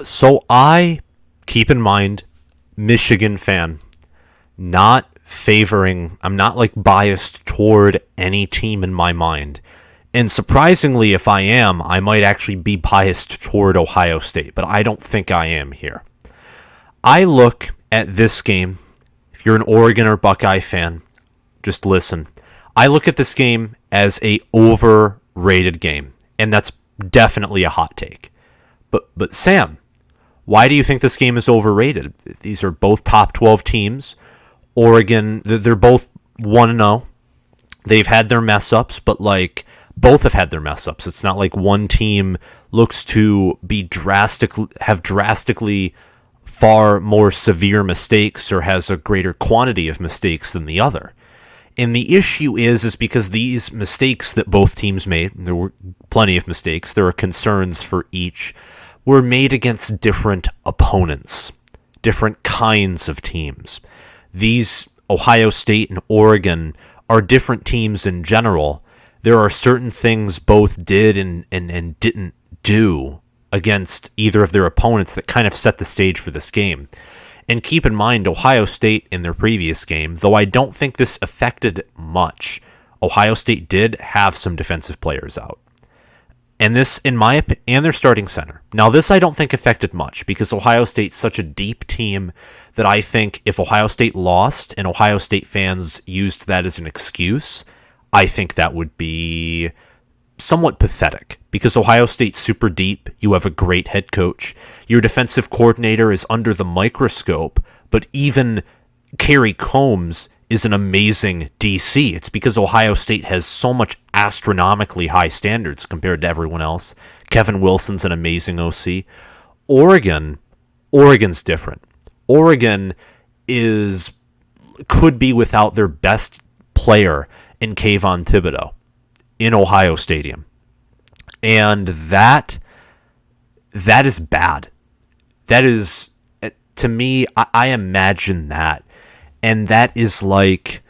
So keep in mind, Michigan fan, I'm not like biased toward any team in my mind. And surprisingly, if I am, I might actually be biased toward Ohio State, but I don't think I am here. I look at this game, if you're an Oregon or Buckeye fan, just listen. I look at this game as a overrated game, and that's definitely a hot take. But Sam, why do you think this game is overrated? These are both top 12 teams. Oregon, they're both 1-0. They've had their mess ups, but like both have had their mess ups. It's not like one team looks to have drastically far more severe mistakes or has a greater quantity of mistakes than the other. And the issue is because these mistakes that both teams made, there were plenty of mistakes, there are concerns for each, were made against different opponents, different kinds of teams. These Ohio State and Oregon are different teams in general. There are certain things both did and didn't do against either of their opponents that kind of set the stage for this game. And keep in mind, Ohio State in their previous game, though I don't think this affected much, Ohio State did have some defensive players out. And this, in my opinion, and their starting center. Now, this I don't think affected much because Ohio State's such a deep team that I think if Ohio State lost and Ohio State fans used that as an excuse, I think that would be somewhat pathetic because Ohio State's super deep. You have a great head coach. Your defensive coordinator is under the microscope, but even Kerry Combs is an amazing DC. It's because Ohio State has so much astronomically high standards compared to everyone else. Kevin Wilson's an amazing OC. Oregon's different. Oregon could be without their best player in Kayvon Thibodeaux in Ohio Stadium. And that is bad. That is, to me, I imagine that. And that is like,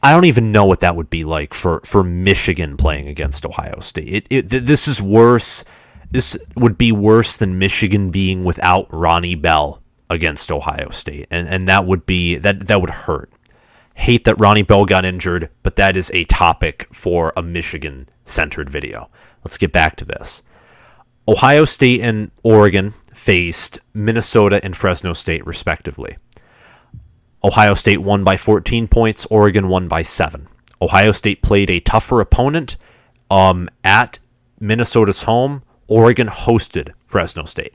I don't even know what that would be like for Michigan playing against Ohio State. This is worse. This would be worse than Michigan being without Ronnie Bell against Ohio State. And that would be, that would hurt. Hate that Ronnie Bell got injured, but that is a topic for a Michigan-centered video. Let's get back to this. Ohio State and Oregon faced Minnesota and Fresno State, respectively. Ohio State won by 14 points. Oregon won by 7. Ohio State played a tougher opponent at Minnesota's home. Oregon hosted Fresno State.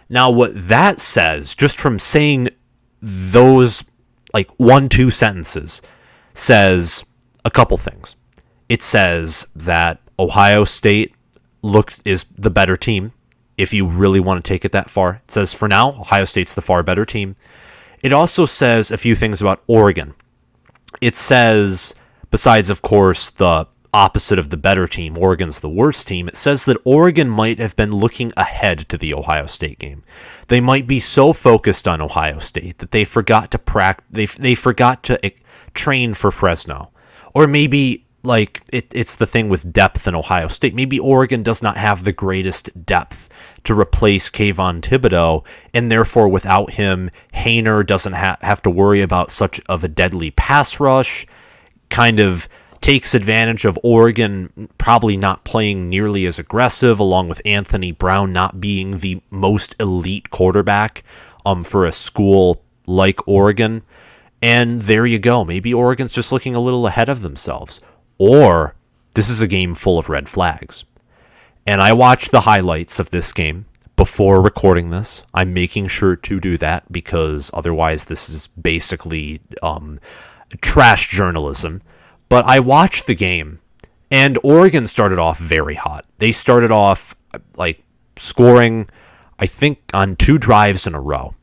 Now, what that says, just from saying those like 1-2 sentences, says a couple things. It says that Ohio State is the better team, if you really want to take it that far. It says for now, Ohio State's the far better team. It also says a few things about Oregon. It says, besides, of course, the opposite of the better team, Oregon's the worst team, it says that Oregon might have been looking ahead to the Ohio State game. They might be so focused on Ohio State that they forgot to they forgot to train for Fresno. Or maybe like it's the thing with depth in Ohio State. Maybe Oregon does not have the greatest depth to replace Kayvon Thibodeaux, and therefore without him, Haener doesn't have to worry about such of a deadly pass rush. Kind of takes advantage of Oregon probably not playing nearly as aggressive, along with Anthony Brown not being the most elite quarterback for a school like Oregon. And there you go. Maybe Oregon's just looking a little ahead of themselves. Or this is a game full of red flags. And I watched the highlights of this game before recording this. I'm making sure to do that because otherwise this is basically trash journalism. But I watched the game, and Oregon started off very hot. They started off like scoring, I think, on 2 drives in a row.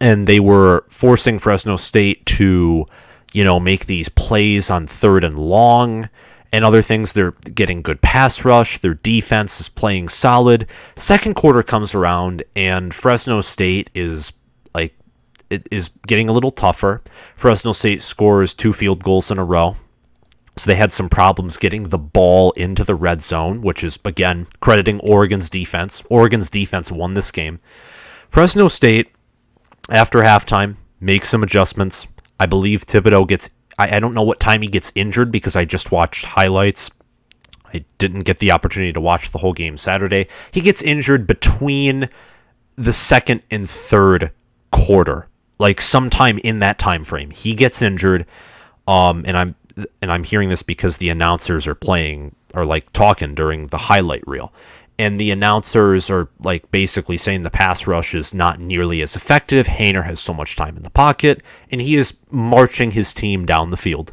And they were forcing Fresno State to, make these plays on 3rd and long and other things. They're getting good pass rush. Their defense is playing solid. Second quarter comes around, and Fresno State is getting a little tougher. Fresno State scores 2 field goals in a row. So they had some problems getting the ball into the red zone, which is, again, crediting Oregon's defense. Oregon's defense won this game. Fresno State, after halftime, makes some adjustments. I believe Thibodeaux gets... I don't know what time he gets injured because I just watched highlights. I didn't get the opportunity to watch the whole game Saturday. He gets injured between the second and third quarter, like sometime in that time frame. He gets injured, and I'm hearing this because the announcers are talking during the highlight reel, and the announcers are like basically saying the pass rush is not nearly as effective. Haener has so much time in the pocket, and he is marching his team down the field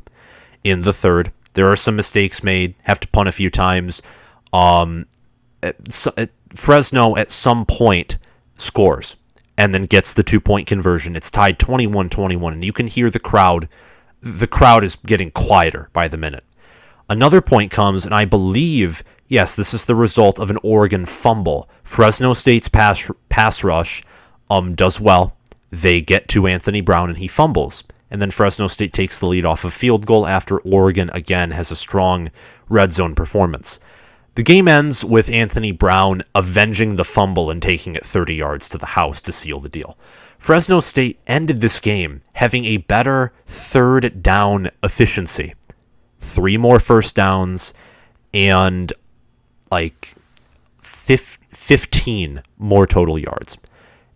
in the third. There are some mistakes made, have to punt a few times. Fresno at some point scores and then gets the 2-point conversion. It's tied 21-21, and you can hear the crowd. The crowd is getting quieter by the minute. Another point comes, and I believe, yes, this is the result of an Oregon fumble. Fresno State's pass rush does well. They get to Anthony Brown, and he fumbles. And then Fresno State takes the lead off a field goal after Oregon, again, has a strong red zone performance. The game ends with Anthony Brown avenging the fumble and taking it 30 yards to the house to seal the deal. Fresno State ended this game having a better third down efficiency. 3 more first downs and 15 more total yards.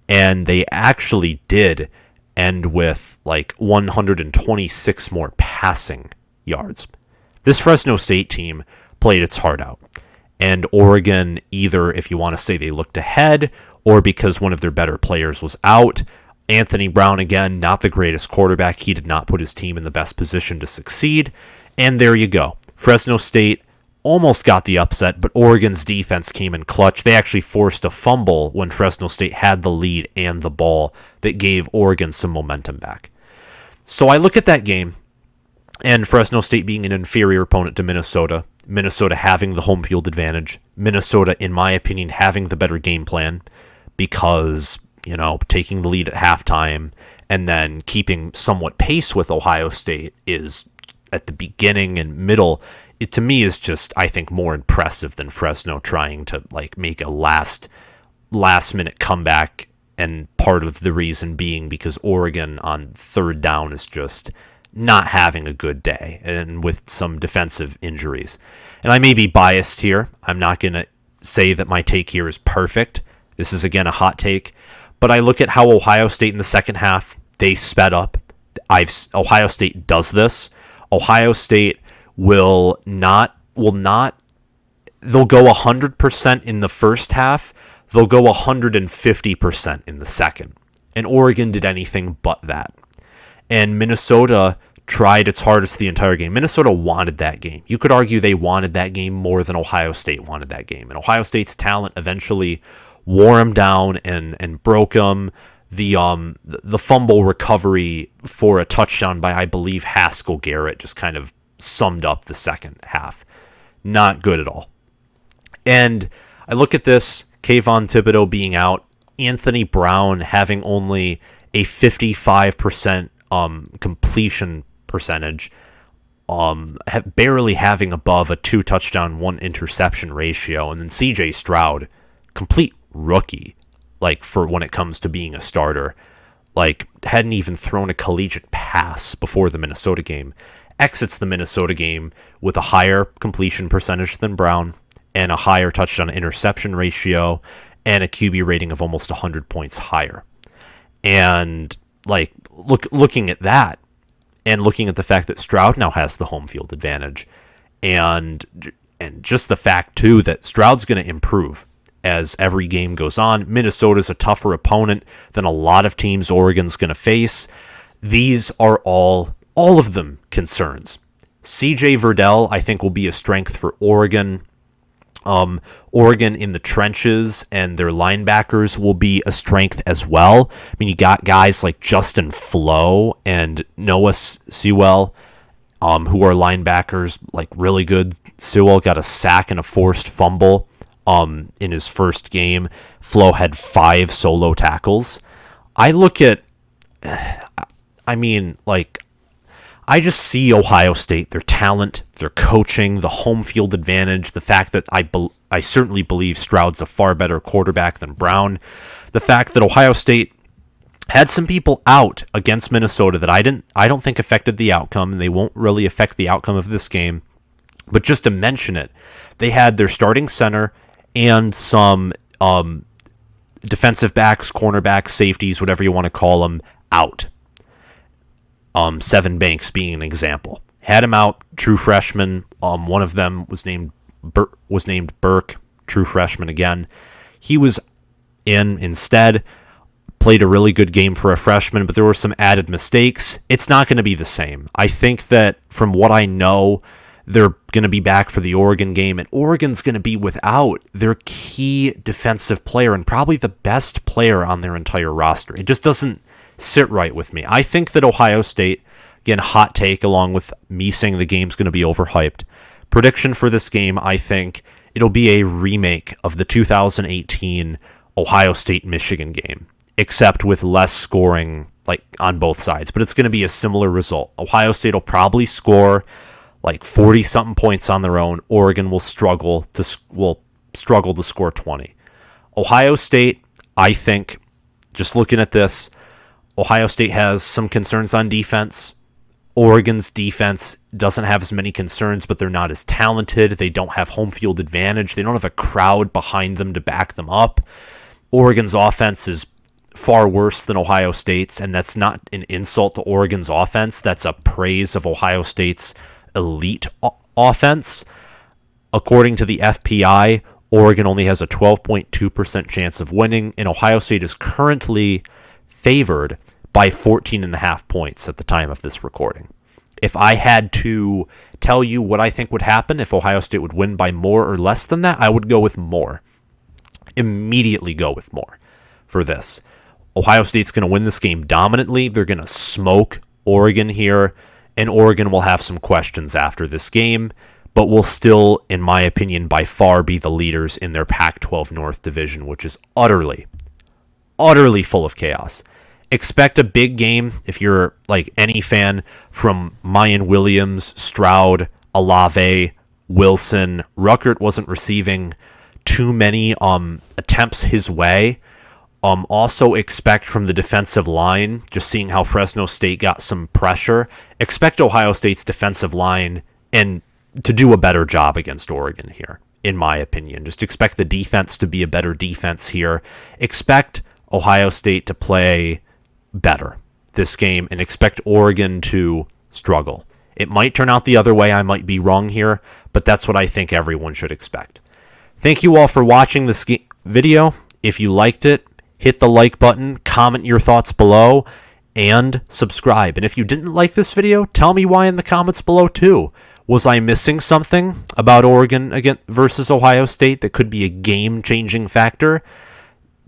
And they actually did end with 126 more passing yards. This Fresno State team played its heart out. And Oregon, either if you want to say they looked ahead or because one of their better players was out. Anthony Brown, again, not the greatest quarterback. He did not put his team in the best position to succeed. And there you go. Fresno State almost got the upset, but Oregon's defense came in clutch. They actually forced a fumble when Fresno State had the lead and the ball that gave Oregon some momentum back. So I look at that game, and Fresno State being an inferior opponent to Minnesota, Minnesota having the home field advantage, Minnesota, in my opinion, having the better game plan because, taking the lead at halftime and then keeping somewhat pace with Ohio State is at the beginning and middle. It to me is just, I think, more impressive than Fresno trying to make a last minute comeback, and part of the reason being because Oregon on third down is just not having a good day and with some defensive injuries. And I may be biased here. I'm not going to say that my take here is perfect. This is, again, a hot take. But I look at how Ohio State in the second half, they sped up. Ohio State does this. Ohio State will not, they'll go 100% in the first half. They'll go 150% in the second. And Oregon did anything but that. And Minnesota tried its hardest the entire game. Minnesota wanted that game. You could argue they wanted that game more than Ohio State wanted that game. And Ohio State's talent eventually wore them down and broke them. The fumble recovery for a touchdown by, I believe, Haskell Garrett just kind of summed up the second half. Not good at all. And I look at this, Kayvon Thibodeaux being out, Anthony Brown having only a 55% completion percentage, barely having above a 2 touchdown, 1 interception ratio, and then CJ Stroud, complete rookie, for when it comes to being a starter, hadn't even thrown a collegiate pass before the Minnesota game, exits the Minnesota game with a higher completion percentage than Brown and a higher touchdown interception ratio and a QB rating of almost 100 points higher. And looking at that and looking at the fact that Stroud now has the home field advantage and just the fact too that Stroud's going to improve as every game goes on. Minnesota's a tougher opponent than a lot of teams Oregon's going to face. These are all of them concerns. CJ Verdell, I think, will be a strength for Oregon. Oregon in the trenches and their linebackers will be a strength as well. I mean, you got guys like Justin Flo and Noah Sewell, who are linebackers, really good. Sewell got a sack and a forced fumble in his first game. Flo had 5 solo tackles. I look at, I just see Ohio State, their talent, their coaching, the home field advantage, the fact that I certainly believe Stroud's a far better quarterback than Brown, the fact that Ohio State had some people out against Minnesota that I don't think affected the outcome, and they won't really affect the outcome of this game. But just to mention it, they had their starting center and some defensive backs, cornerbacks, safeties, whatever you want to call them, out. Seven Banks being an example. Had him out, true freshman. One of them was named Burke, true freshman again. He was in instead. Played a really good game for a freshman, but there were some added mistakes. It's not going to be the same. I think that from what I know, they're going to be back for the Oregon game, and Oregon's going to be without their key defensive player and probably the best player on their entire roster. It just doesn't sit right with me. I think that Ohio State, again, hot take along with me saying the game's going to be overhyped. Prediction for this game, I think it'll be a remake of the 2018 Ohio State-Michigan game, except with less scoring like on both sides. But it's going to be a similar result. Ohio State will probably score like 40-something points on their own. Oregon will struggle to score 20. Ohio State, I think, just looking at this, Ohio State has some concerns on defense. Oregon's defense doesn't have as many concerns, but they're not as talented. They don't have home field advantage. They don't have a crowd behind them to back them up. Oregon's offense is far worse than Ohio State's, and that's not an insult to Oregon's offense. That's a praise of Ohio State's elite offense. According to the FPI, Oregon only has a 12.2% chance of winning, and Ohio State is currently favored by 14.5 points at the time of this recording. If I had to tell you what I think would happen if Ohio State would win by more or less than that, I would go with more. Immediately go with more for this. Ohio State's going to win this game dominantly. They're going to smoke Oregon here, and Oregon will have some questions after this game, but will still, in my opinion, by far be the leaders in their Pac-12 North division, which is utterly full of chaos. Expect a big game if you're like any fan from Mayan Williams, Stroud, Olave, Wilson. Ruckert wasn't receiving too many attempts his way. Also expect from the defensive line, just seeing how Fresno State got some pressure, expect Ohio State's defensive line and to do a better job against Oregon here, in my opinion. Just expect the defense to be a better defense here. Expect Ohio State to play better this game and expect Oregon to struggle. It might turn out the other way. I might be wrong here, but that's what I think everyone should expect. Thank you all for watching this video. If you liked it, hit the like button, comment your thoughts below, and subscribe. And if you didn't like this video, tell me why in the comments below too. Was I missing something about Oregon versus Ohio State that could be a game-changing factor?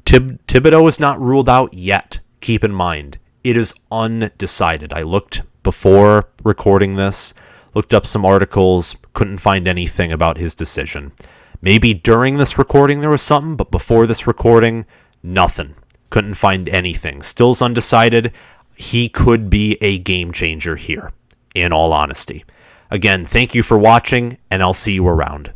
Thibodeaux is not ruled out yet. Keep in mind, it is undecided. I looked before recording this, looked up some articles, couldn't find anything about his decision. Maybe during this recording there was something, but before this recording, nothing. Couldn't find anything. Still's undecided. He could be a game changer here, in all honesty. Again, thank you for watching, and I'll see you around.